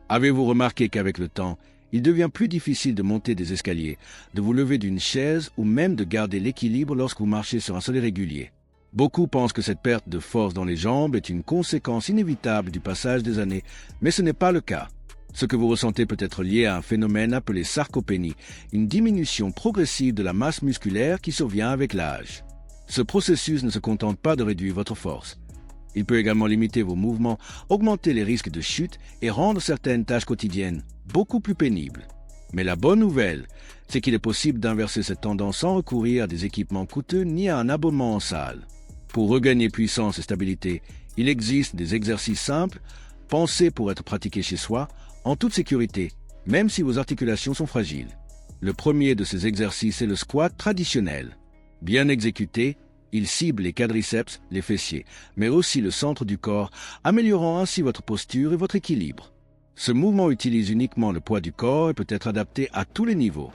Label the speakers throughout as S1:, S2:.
S1: Avez-vous remarqué qu'avec le temps, il devient plus difficile de monter des escaliers, de vous lever d'une chaise ou même de garder l'équilibre lorsque vous marchez sur un sol irrégulier? Beaucoup pensent que cette perte de force dans les jambes est une conséquence inévitable du passage des années, mais ce n'est pas le cas. Ce que vous ressentez peut être lié à un phénomène appelé sarcopénie, une diminution progressive de la masse musculaire qui survient avec l'âge. Ce processus ne se contente pas de réduire votre force. Il peut également limiter vos mouvements, augmenter les risques de chute et rendre certaines tâches quotidiennes beaucoup plus pénibles. Mais la bonne nouvelle, c'est qu'il est possible d'inverser cette tendance sans recourir à des équipements coûteux ni à un abonnement en salle. Pour regagner puissance et stabilité, il existe des exercices simples, pensés pour être pratiqués chez soi, en toute sécurité, même si vos articulations sont fragiles. Le premier de ces exercices est le squat traditionnel. Bien exécuté, il cible les quadriceps, les fessiers, mais aussi le centre du corps, améliorant ainsi votre posture et votre équilibre. Ce mouvement utilise uniquement le poids du corps et peut être adapté à tous les niveaux.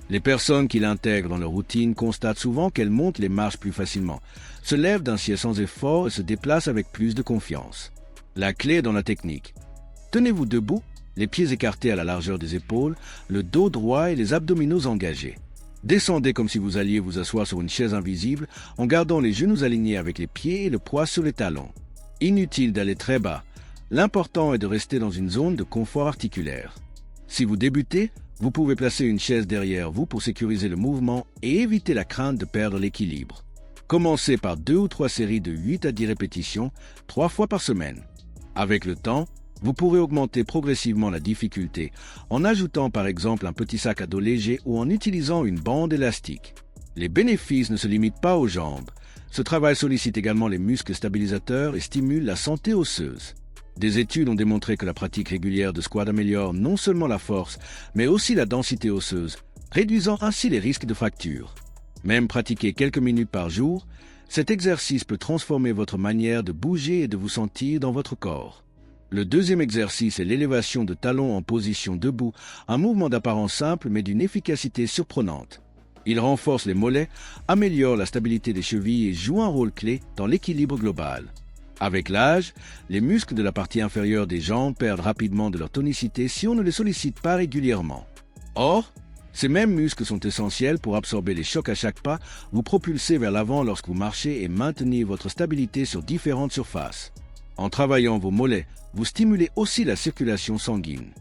S1: Les personnes qui l'intègrent dans leur routine constatent souvent qu'elles montent les marches plus facilement, se lèvent d'un siège sans effort et se déplacent avec plus de confiance. La clé est dans la technique. Tenez-vous debout, les pieds écartés à la largeur des épaules, le dos droit et les abdominaux engagés. Descendez comme si vous alliez vous asseoir sur une chaise invisible en gardant les genoux alignés avec les pieds et le poids sur les talons. Inutile d'aller très bas. L'important est de rester dans une zone de confort articulaire. Si vous débutez, vous pouvez placer une chaise derrière vous pour sécuriser le mouvement et éviter la crainte de perdre l'équilibre. Commencez par 2 ou 3 séries de 8 à 10 répétitions, 3 fois par semaine. Avec le temps, vous pourrez augmenter progressivement la difficulté en ajoutant par exemple un petit sac à dos léger ou en utilisant une bande élastique. Les bénéfices ne se limitent pas aux jambes. Ce travail sollicite également les muscles stabilisateurs et stimule la santé osseuse. Des études ont démontré que la pratique régulière de squat améliore non seulement la force, mais aussi la densité osseuse, réduisant ainsi les risques de fractures. Même pratiqué quelques minutes par jour, cet exercice peut transformer votre manière de bouger et de vous sentir dans votre corps. Le deuxième exercice est l'élévation de talons en position debout, un mouvement d'apparence simple mais d'une efficacité surprenante. Il renforce les mollets, améliore la stabilité des chevilles et joue un rôle clé dans l'équilibre global. Avec l'âge, les muscles de la partie inférieure des jambes perdent rapidement de leur tonicité si on ne les sollicite pas régulièrement. Or, ces mêmes muscles sont essentiels pour absorber les chocs à chaque pas, vous propulser vers l'avant lorsque vous marchez et maintenir votre stabilité sur différentes surfaces. En travaillant vos mollets, vous stimulez aussi la circulation sanguine.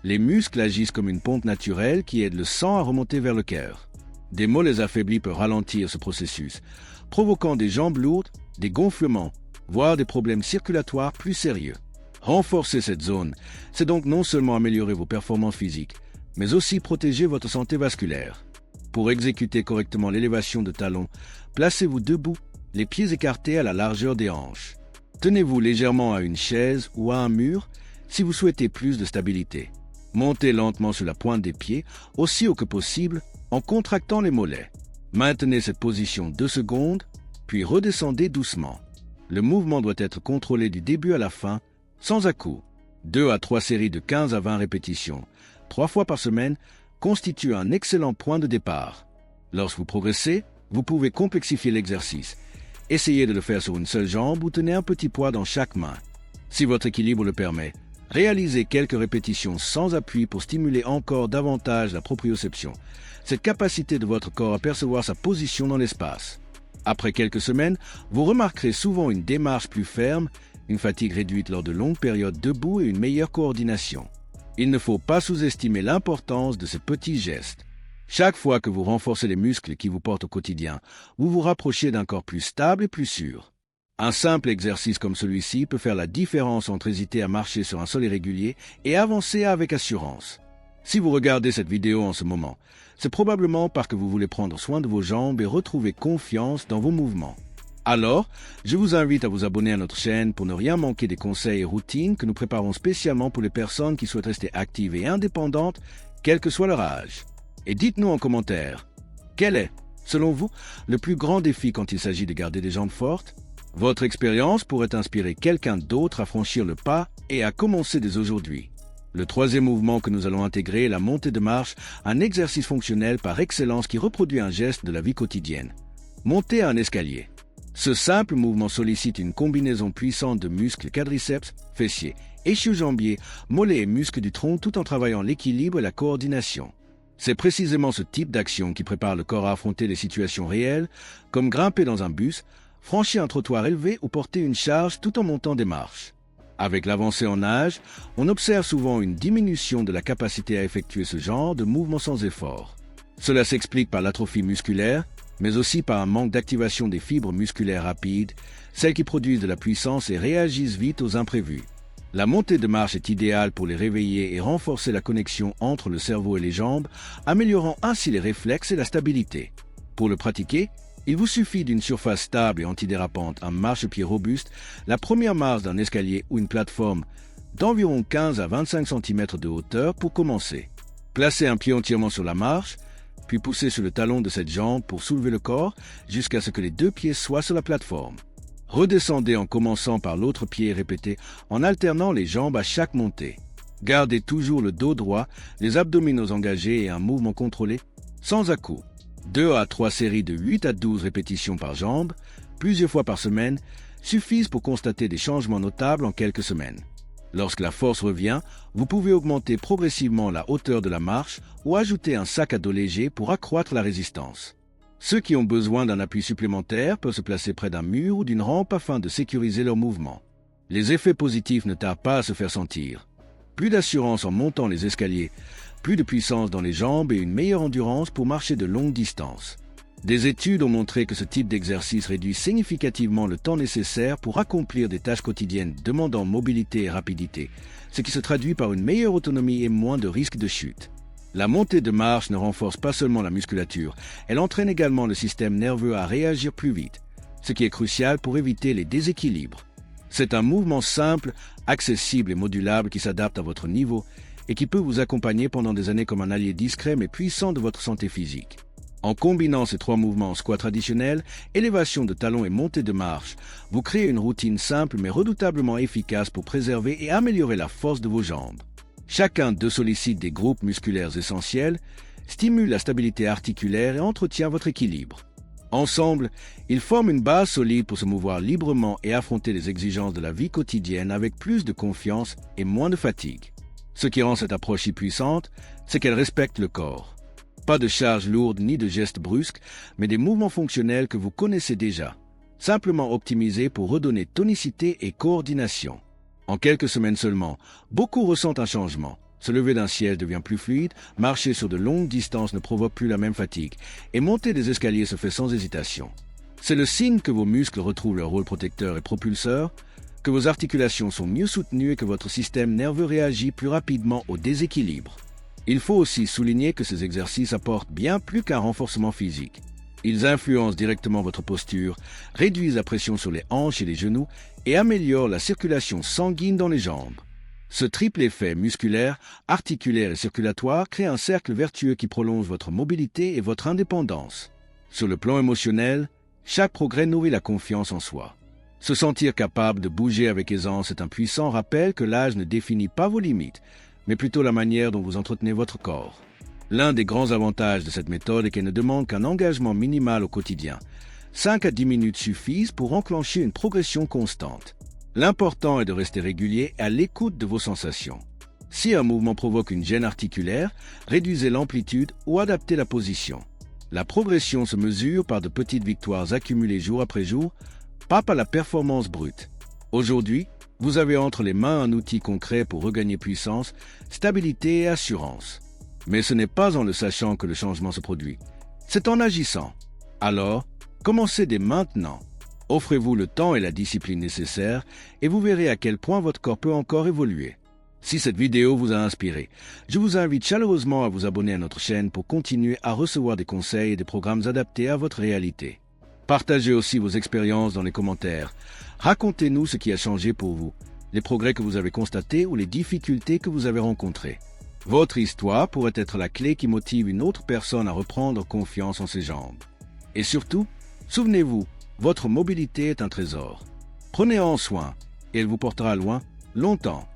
S1: Les muscles agissent comme une pompe naturelle qui aide le sang à remonter vers le cœur. Des mollets affaiblis peuvent ralentir ce processus, provoquant des jambes lourdes, des gonflements, voire des problèmes circulatoires plus sérieux. Renforcer cette zone, c'est donc non seulement améliorer vos performances physiques, mais aussi protéger votre santé vasculaire. Pour exécuter correctement l'élévation de talons, placez-vous debout, les pieds écartés à la largeur des hanches. Tenez-vous légèrement à une chaise ou à un mur si vous souhaitez plus de stabilité. Montez lentement sur la pointe des pieds, aussi haut que possible, en contractant les mollets. Maintenez cette position 2 secondes, puis redescendez doucement. Le mouvement doit être contrôlé du début à la fin, sans à-coups. 2 à 3 séries de 15 à 20 répétitions, 3 fois par semaine, constituent un excellent point de départ. Lorsque vous progressez, vous pouvez complexifier l'exercice. Essayez de le faire sur une seule jambe ou tenez un petit poids dans chaque main. Si votre équilibre le permet, réalisez quelques répétitions sans appui pour stimuler encore davantage la proprioception, cette capacité de votre corps à percevoir sa position dans l'espace. Après quelques semaines, vous remarquerez souvent une démarche plus ferme, une fatigue réduite lors de longues périodes debout et une meilleure coordination. Il ne faut pas sous-estimer l'importance de ces petits gestes. Chaque fois que vous renforcez les muscles qui vous portent au quotidien, vous vous rapprochez d'un corps plus stable et plus sûr. Un simple exercice comme celui-ci peut faire la différence entre hésiter à marcher sur un sol irrégulier et avancer avec assurance. Si vous regardez cette vidéo en ce moment, c'est probablement parce que vous voulez prendre soin de vos jambes et retrouver confiance dans vos mouvements. Alors, je vous invite à vous abonner à notre chaîne pour ne rien manquer des conseils et routines que nous préparons spécialement pour les personnes qui souhaitent rester actives et indépendantes, quel que soit leur âge. Et dites-nous en commentaire, quel est, selon vous, le plus grand défi quand il s'agit de garder des jambes fortes? Votre expérience pourrait inspirer quelqu'un d'autre à franchir le pas et à commencer dès aujourd'hui. Le troisième mouvement que nous allons intégrer est la montée de marche, un exercice fonctionnel par excellence qui reproduit un geste de la vie quotidienne. Monter un escalier. Ce simple mouvement sollicite une combinaison puissante de muscles quadriceps, fessiers ischio-jambiers, mollets et muscles du tronc tout en travaillant l'équilibre et la coordination. C'est précisément ce type d'action qui prépare le corps à affronter les situations réelles, comme grimper dans un bus, franchir un trottoir élevé ou porter une charge tout en montant des marches. Avec l'avancée en âge, on observe souvent une diminution de la capacité à effectuer ce genre de mouvements sans effort. Cela s'explique par l'atrophie musculaire, mais aussi par un manque d'activation des fibres musculaires rapides, celles qui produisent de la puissance et réagissent vite aux imprévus. La montée de marche est idéale pour les réveiller et renforcer la connexion entre le cerveau et les jambes, améliorant ainsi les réflexes et la stabilité. Pour le pratiquer, il vous suffit d'une surface stable et antidérapante, un marchepied robuste, la première marche d'un escalier ou une plateforme d'environ 15 à 25 cm de hauteur pour commencer. Placez un pied entièrement sur la marche, puis poussez sur le talon de cette jambe pour soulever le corps jusqu'à ce que les deux pieds soient sur la plateforme. Redescendez en commençant par l'autre pied et répétez en alternant les jambes à chaque montée. Gardez toujours le dos droit, les abdominaux engagés et un mouvement contrôlé, sans à-coups. 2 à 3 séries de 8 à 12 répétitions par jambe, plusieurs fois par semaine, suffisent pour constater des changements notables en quelques semaines. Lorsque la force revient, vous pouvez augmenter progressivement la hauteur de la marche ou ajouter un sac à dos léger pour accroître la résistance. Ceux qui ont besoin d'un appui supplémentaire peuvent se placer près d'un mur ou d'une rampe afin de sécuriser leur mouvement. Les effets positifs ne tardent pas à se faire sentir. Plus d'assurance en montant les escaliers, plus de puissance dans les jambes et une meilleure endurance pour marcher de longues distances. Des études ont montré que ce type d'exercice réduit significativement le temps nécessaire pour accomplir des tâches quotidiennes demandant mobilité et rapidité, ce qui se traduit par une meilleure autonomie et moins de risques de chute. La montée de marche ne renforce pas seulement la musculature, elle entraîne également le système nerveux à réagir plus vite, ce qui est crucial pour éviter les déséquilibres. C'est un mouvement simple, accessible et modulable qui s'adapte à votre niveau et qui peut vous accompagner pendant des années comme un allié discret mais puissant de votre santé physique. En combinant ces 3 mouvements en squat traditionnel, élévation de talons et montée de marche, vous créez une routine simple mais redoutablement efficace pour préserver et améliorer la force de vos jambes. Chacun d'eux sollicite des groupes musculaires essentiels, stimule la stabilité articulaire et entretient votre équilibre. Ensemble, ils forment une base solide pour se mouvoir librement et affronter les exigences de la vie quotidienne avec plus de confiance et moins de fatigue. Ce qui rend cette approche si puissante, c'est qu'elle respecte le corps. Pas de charge lourde ni de gestes brusques, mais des mouvements fonctionnels que vous connaissez déjà, simplement optimisés pour redonner tonicité et coordination. En quelques semaines seulement, beaucoup ressentent un changement. Se lever d'un siège devient plus fluide, marcher sur de longues distances ne provoque plus la même fatigue, et monter des escaliers se fait sans hésitation. C'est le signe que vos muscles retrouvent leur rôle protecteur et propulseur, que vos articulations sont mieux soutenues et que votre système nerveux réagit plus rapidement au déséquilibre. Il faut aussi souligner que ces exercices apportent bien plus qu'un renforcement physique. Ils influencent directement votre posture, réduisent la pression sur les hanches et les genoux et améliorent la circulation sanguine dans les jambes. Ce triple effet musculaire, articulaire et circulatoire crée un cercle vertueux qui prolonge votre mobilité et votre indépendance. Sur le plan émotionnel, chaque progrès nourrit la confiance en soi. Se sentir capable de bouger avec aisance est un puissant rappel que l'âge ne définit pas vos limites, mais plutôt la manière dont vous entretenez votre corps. L'un des grands avantages de cette méthode est qu'elle ne demande qu'un engagement minimal au quotidien. 5 à 10 minutes suffisent pour enclencher une progression constante. L'important est de rester régulier et à l'écoute de vos sensations. Si un mouvement provoque une gêne articulaire, réduisez l'amplitude ou adaptez la position. La progression se mesure par de petites victoires accumulées jour après jour, pas par la performance brute. Aujourd'hui, vous avez entre les mains un outil concret pour regagner puissance, stabilité et assurance. Mais ce n'est pas en le sachant que le changement se produit. C'est en agissant. Alors, commencez dès maintenant. Offrez-vous le temps et la discipline nécessaires et vous verrez à quel point votre corps peut encore évoluer. Si cette vidéo vous a inspiré, je vous invite chaleureusement à vous abonner à notre chaîne pour continuer à recevoir des conseils et des programmes adaptés à votre réalité. Partagez aussi vos expériences dans les commentaires. Racontez-nous ce qui a changé pour vous, les progrès que vous avez constatés ou les difficultés que vous avez rencontrées. Votre histoire pourrait être la clé qui motive une autre personne à reprendre confiance en ses jambes. Et surtout, souvenez-vous, votre mobilité est un trésor. Prenez-en soin et elle vous portera loin, longtemps.